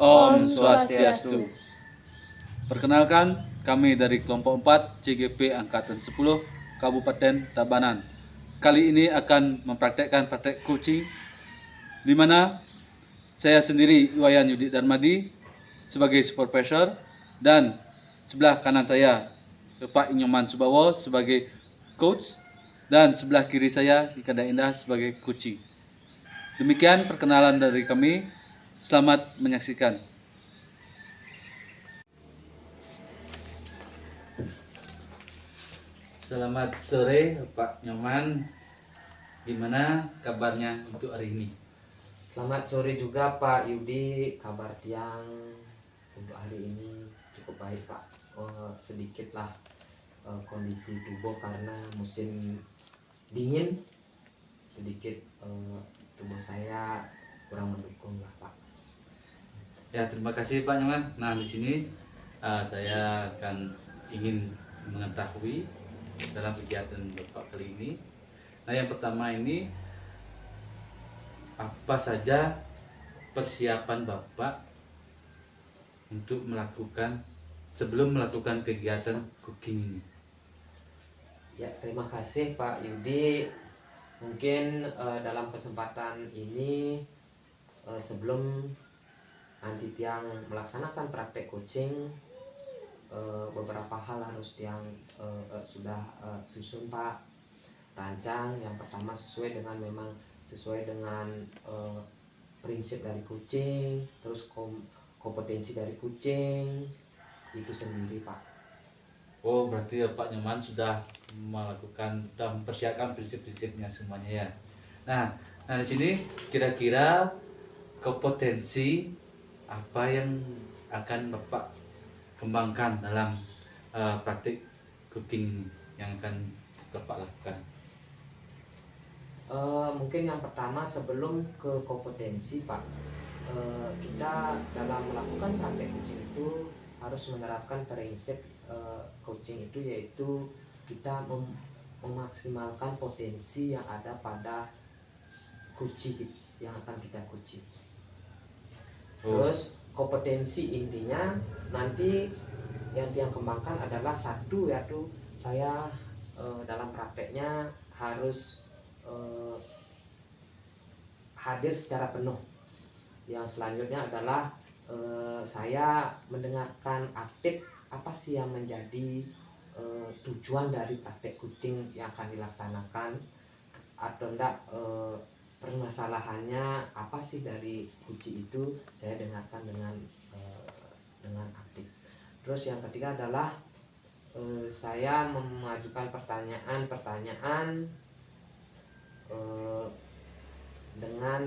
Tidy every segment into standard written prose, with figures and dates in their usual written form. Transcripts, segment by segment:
Om Swastiastu. Perkenalkan, kami dari kelompok 4 CGP Angkatan 10 Kabupaten Tabanan. Kali ini akan mempraktekkan praktek coaching di mana saya sendiri Iwayan Yudi Darmadi sebagai supervisor dan sebelah kanan saya Bapak Inyoman Subawo sebagai coach dan sebelah kiri saya Ikada Indah sebagai coaching. Demikian perkenalan dari kami. Selamat menyaksikan. Selamat sore Pak Nyoman. Gimana kabarnya untuk hari ini? Selamat sore juga Pak Yudi, kabar tiang untuk hari ini cukup baik Pak. Sedikitlah kondisi tubuh karena musim dingin, sedikit tubuh saya kurang mendukung lah Pak. Ya, terima kasih Pak Nyoman. Nah, di sini saya akan ingin mengetahui dalam kegiatan Bapak kali ini. Nah, yang pertama ini apa saja persiapan Bapak untuk sebelum melakukan kegiatan cooking ini? Ya, terima kasih Pak Yudi. Mungkin dalam kesempatan ini sebelum nanti tiang melaksanakan praktek coaching, beberapa hal harus yang sudah susun Pak, rancang. Yang pertama sesuai dengan prinsip dari coaching, terus kompetensi dari coaching itu sendiri Pak. Oh, berarti Pak Nyoman sudah mempersiapkan prinsip-prinsipnya semuanya ya. Nah di sini kira-kira kompetensi apa yang akan Bapak kembangkan dalam praktik cooking ini yang akan Bapak lakukan? Mungkin yang pertama sebelum ke kompetensi Pak, kita dalam melakukan praktek coaching itu harus menerapkan prinsip coaching itu, yaitu kita memaksimalkan potensi yang ada pada coaching yang akan kita coaching. Terus kompetensi intinya nanti yang dia kembangkan adalah satu, yaitu saya dalam prakteknya harus hadir secara penuh. Yang selanjutnya adalah saya mendengarkan aktif apa sih yang menjadi tujuan dari praktek coaching yang akan dilaksanakan, atau enggak permasalahannya apa sih dari coaching itu, saya dengarkan dengan aktif. Terus yang ketiga adalah saya mengajukan pertanyaan dengan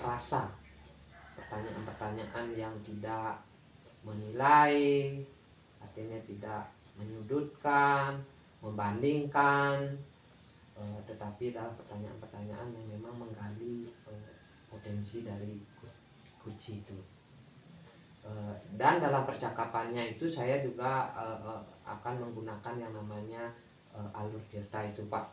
rasa, pertanyaan-pertanyaan yang tidak menilai, artinya tidak menyudutkan, membandingkan, tetapi adalah pertanyaan-pertanyaan yang memang menggali potensi dari coaching itu. Dan dalam percakapannya itu saya juga akan menggunakan yang namanya alur tirta itu Pak.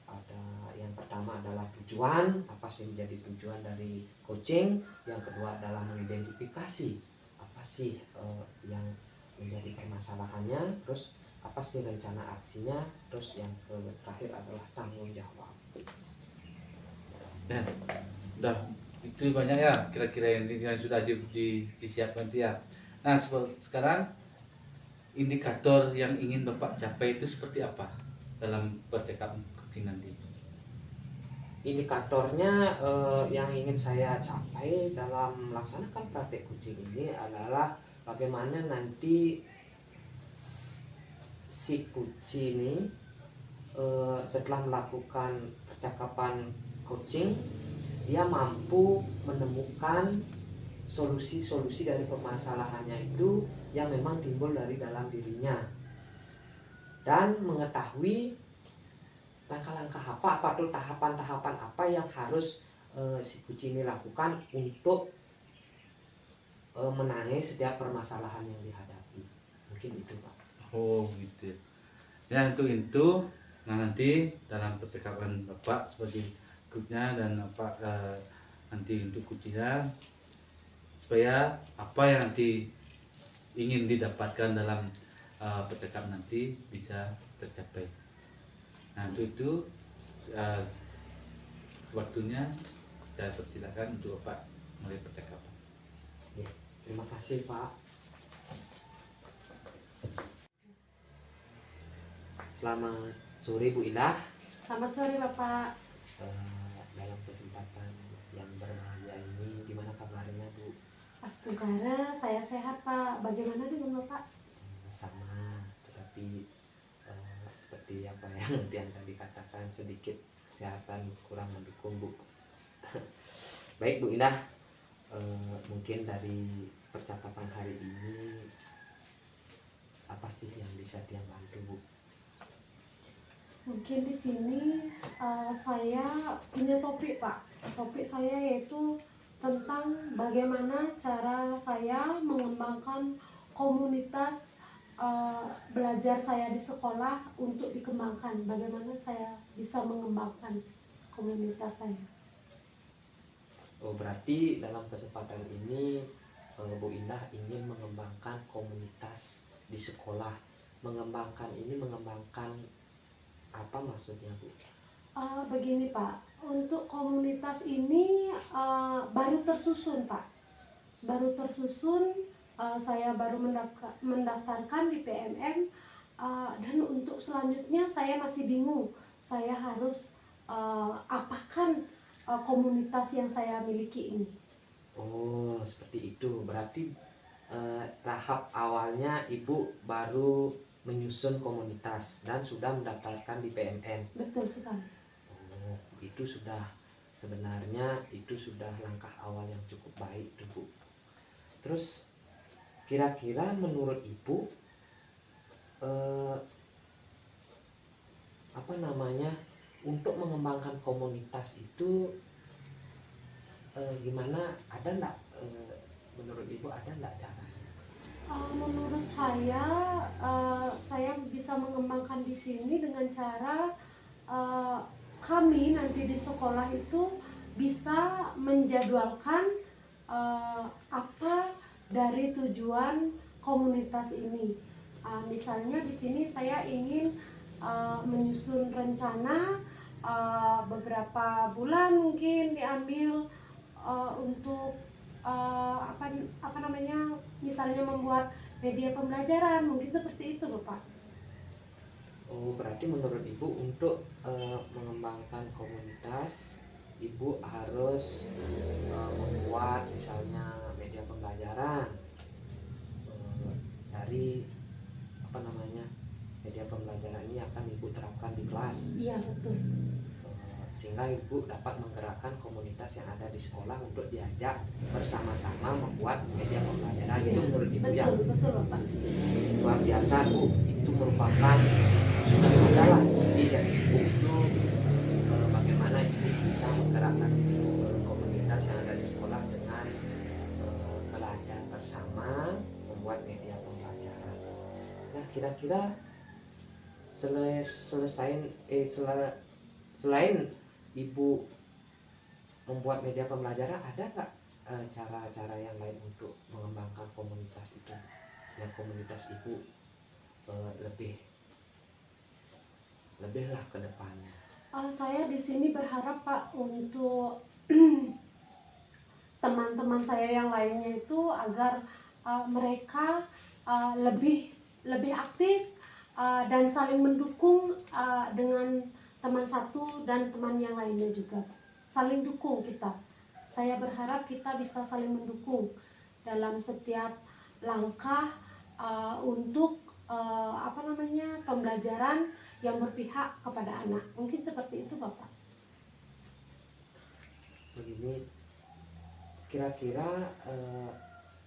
Ada yang pertama adalah tujuan, apa sih menjadi tujuan dari coaching. Yang kedua adalah mengidentifikasi apa sih yang menjadi permasalahannya, terus apa sih rencana aksinya, terus yang terakhir adalah tanggung jawab. Ya, udah itu banyak ya kira-kira yang sudah disiapkan itu ya. Nah, sekarang indikator yang ingin Bapak capai itu seperti apa dalam percakapan cooking nanti? Indikatornya yang ingin saya capai dalam melaksanakan praktek coaching ini adalah bagaimana nanti si coaching ini setelah melakukan percakapan coaching, dia mampu menemukan solusi-solusi dari permasalahannya itu yang memang timbul dari dalam dirinya, dan mengetahui langkah-langkah apa tuh, tahapan-tahapan apa yang harus si coaching ini lakukan untuk menangani setiap permasalahan yang dihadapi. Mungkin itu Pak. Oh gitu ya, itu. Nah, nanti dalam percakapan Bapak sebagai grupnya dan nanti untuk kucian, supaya apa yang nanti ingin didapatkan dalam percakapan nanti bisa tercapai. Nah untuk itu waktunya saya persilakan untuk Bapak mulai percakapan. Ya, terima kasih Pak. Selamat sore Bu Indah. Selamat sore Bapak. Dalam kesempatan yang berbahagia ini, gimana kabarnya Bu? Astagfirullah, saya sehat Pak. Bagaimana dengan Bapak? Sama, tetapi seperti apa yang yang tadi katakan, sedikit kesehatan kurang mendukung Bu. Baik Bu Indah, mungkin dari percakapan hari ini apa sih yang bisa dia bantu Bu? Mungkin di sini saya punya topik Pak. Topik saya yaitu tentang bagaimana cara saya mengembangkan komunitas belajar saya di sekolah untuk dikembangkan. Bagaimana saya bisa mengembangkan komunitas saya. Oh, berarti dalam kesempatan ini Bu Indah ingin mengembangkan komunitas di sekolah. Mengembangkan apa maksudnya Bu? Begini Pak, untuk komunitas ini baru tersusun Pak. Baru tersusun, saya baru mendaftarkan di PMM, dan untuk selanjutnya saya masih bingung. Saya harus apakan komunitas yang saya miliki ini. Oh, seperti itu. Berarti tahap awalnya Ibu baru menyusun komunitas dan sudah mendaftarkan di PMM. Betul sekali. Oh, itu sebenarnya sudah langkah awal yang cukup baik tuh Bu. Terus kira-kira menurut Ibu untuk mengembangkan komunitas itu gimana? Ada enggak menurut Ibu ada enggak cara? Menurut saya bisa mengembangkan di sini dengan cara kami nanti di sekolah itu bisa menjadwalkan apa dari tujuan komunitas ini. Misalnya di sini saya ingin menyusun rencana beberapa bulan mungkin diambil untuk misalnya membuat media pembelajaran, mungkin seperti itu Bapak. Oh, berarti menurut Ibu untuk mengembangkan komunitas, Ibu harus membuat misalnya media pembelajaran dari media pembelajaran ini akan Ibu terapkan di kelas. Iya betul. Sehingga Ibu dapat menggerakkan komunitas yang ada di sekolah untuk diajak bersama-sama membuat media pembelajaran. Itu menurut Ibu ya? Betul Bapak. Luar biasa Bu, itu merupakan sudah adalah kunci dari Ibu itu bagaimana Ibu bisa menggerakkan komunitas yang ada di sekolah dengan belajar bersama membuat media pembelajaran. Nah kira-kira selain Ibu membuat media pembelajaran, ada nggak cara-cara yang lain untuk mengembangkan komunitas itu, yang komunitas Ibu lebih lah ke depannya? Saya di sini berharap Pak untuk teman-teman saya yang lainnya itu agar mereka lebih aktif dan saling mendukung dengan teman satu dan teman yang lainnya juga. Saling dukung kita. Saya berharap kita bisa saling mendukung dalam setiap langkah untuk pembelajaran yang berpihak kepada anak. Mungkin seperti itu Bapak. Begini, kira-kira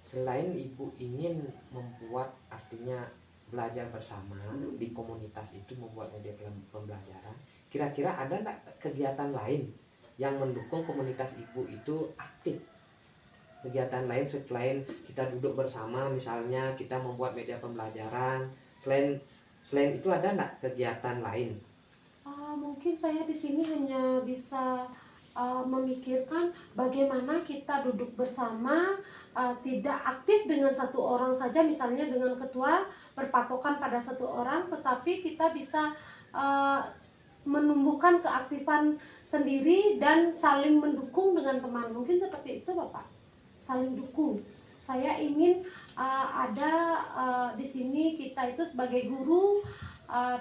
selain Ibu ingin membuat artinya belajar bersama di komunitas itu, membuat media pembelajaran, kira-kira ada enggak kegiatan lain yang mendukung komunitas Ibu itu aktif? Kegiatan lain selain kita duduk bersama, misalnya kita membuat media pembelajaran, selain itu ada enggak kegiatan lain? Mungkin saya di sini hanya bisa memikirkan bagaimana kita duduk bersama, tidak aktif dengan satu orang saja, misalnya dengan ketua berpatokan pada satu orang, tetapi kita bisa uh, menumbuhkan keaktifan sendiri dan saling mendukung dengan teman. Mungkin seperti itu Bapak, saling dukung. Saya ingin ada di sini kita itu sebagai guru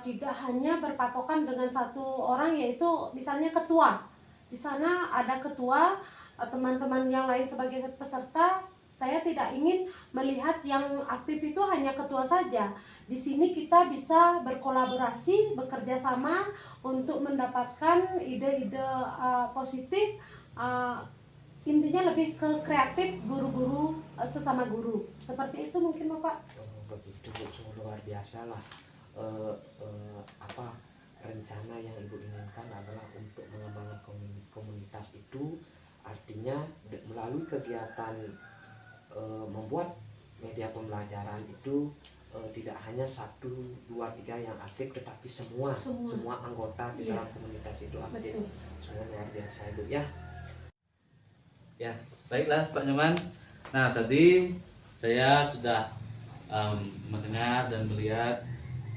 tidak hanya berpatokan dengan satu orang, yaitu misalnya ketua. Di sana ada ketua, teman-teman yang lain sebagai peserta. Saya tidak ingin melihat yang aktif itu hanya ketua saja. Di sini kita bisa berkolaborasi, bekerja sama untuk mendapatkan ide-ide positif. Intinya lebih ke kreatif guru-guru sesama guru. Seperti itu mungkin Bapak. Begitu Bu, sungguh luar biasa lah. Apa rencana yang Ibu inginkan adalah untuk mengembangkan komunitas itu, artinya melalui kegiatan membuat media pembelajaran itu tidak hanya 1, 2, 3 yang aktif, tetapi semua anggota di dalam komunitas itu aktif. Betul. Semua luar biasa Ibu ya. Ya, baiklah Pak Nyoman. Nah, tadi saya sudah mendengar dan melihat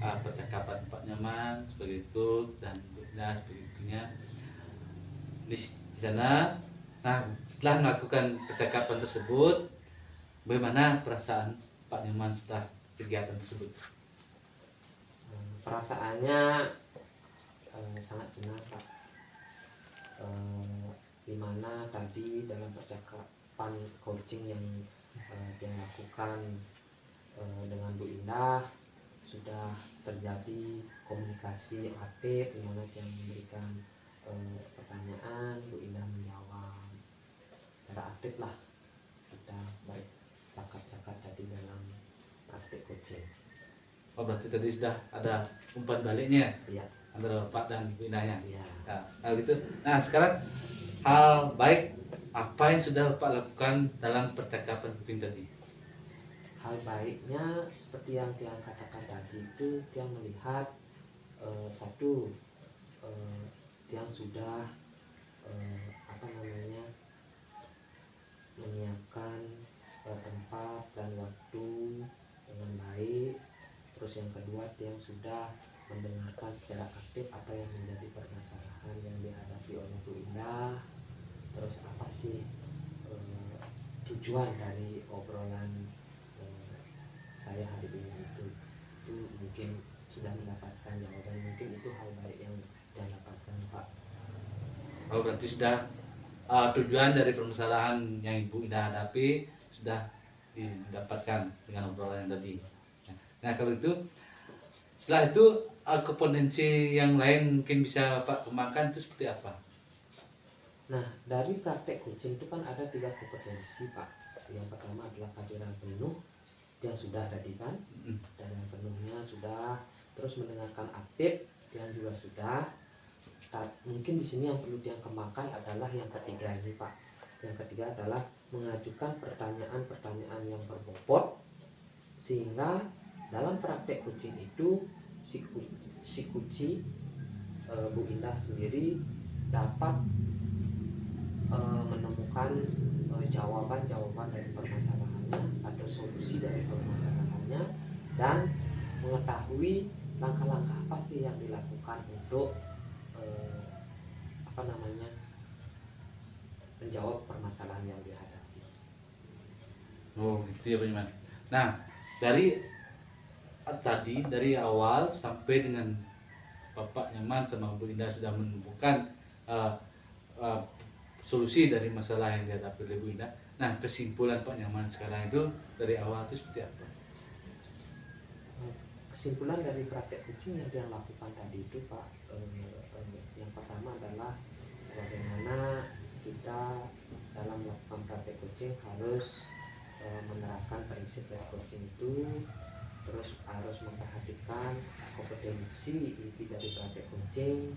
percakapan Pak Nyoman sebagai itu dan Bu Indah sebagai itunya di sana. Nah, setelah melakukan percakapan tersebut, bagaimana perasaan Pak Nyoman setelah kegiatan tersebut? Perasaannya sangat senang Pak. Dimana tadi dalam percakapan coaching yang dia lakukan dengan Bu Indah sudah terjadi komunikasi aktif, dimana dia memberikan pertanyaan, Bu Indah menjawab. Secara aktif lah kita bercakap-cakap tadi dalam praktik coaching. Oh, berarti tadi sudah ada umpan baliknya Iya. antara Bapak dan Bu Indahnya. Iya. Nah, gitu. Nah, sekarang hal baik apa yang sudah Bapak lakukan dalam percakapan coaching tadi? Hal baiknya seperti yang dia katakan tadi itu, dia melihat satu, dia sudah menyiapkan tempat dan waktu dengan baik. Terus yang kedua, dia sudah mendengarkan secara aktif apa yang menjadi permasalahan yang dihadapi oleh Bu Indah. Terus apa sih tujuan dari obrolan saya hari ini, itu mungkin sudah mendapatkan jawaban. Mungkin itu hal baik yang dia dapatkan Pak. Oh, berarti sudah tujuan dari permasalahan yang Ibu Indah hadapi sudah didapatkan dengan obrolan yang tadi. Nah, kalau itu setelah itu kompetensi yang lain mungkin bisa Bapak kembangkan itu seperti apa? Nah, dari praktek coaching itu kan ada 3 kompetensi Pak. Yang pertama adalah kehadiran penuh, yang sudah tadi kan, dan yang penuhnya sudah. Terus mendengarkan aktif, yang juga sudah. Mungkin di sini yang perlu dia kembangkan adalah yang ketiga ini Pak. Yang ketiga adalah mengajukan pertanyaan-pertanyaan yang berbobot, sehingga dalam praktek coaching itu si kunci Bu Indah sendiri dapat menemukan jawaban-jawaban dari permasalahannya atau solusi dari permasalahannya, dan mengetahui langkah-langkah apa sih yang dilakukan untuk menjawab permasalahan yang dihadapi. Oh, gitu ya Pak Nyoman. Nah, dari awal sampai dengan Bapak Nyoman sama Bu Indah sudah menemukan solusi dari masalah yang dihadapi oleh Bu Indah. Nah, kesimpulan Pak Nyoman sekarang itu dari awal itu seperti apa? Kesimpulan dari praktek coaching yang dia lakukan tadi itu Pak, yang pertama adalah bagaimana kita dalam melakukan praktek coaching harus menerapkan prinsip dari coaching itu. Terus harus memperhatikan kompetensi inti dari praktek coaching.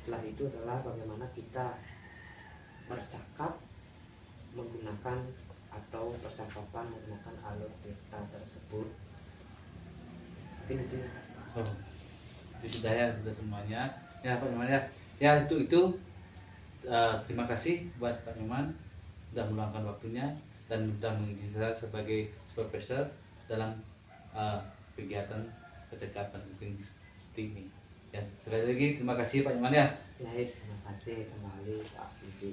Setelah itu adalah bagaimana kita bercakap menggunakan atau percakapan menggunakan alur data tersebut. Mungkin itu ya. Oh, itu sudah ya, sudah semuanya. Ya Pak Nyoman ya. Ya itu terima kasih buat Pak Nyoman sudah meluangkan waktunya dan sudah mengisi saya sebagai profesor dalam kegiatan percakapan penting seperti ini. Ya, sekali lagi terima kasih Pak Nyoman ya. Baik, terima kasih kembali Pak Bibi.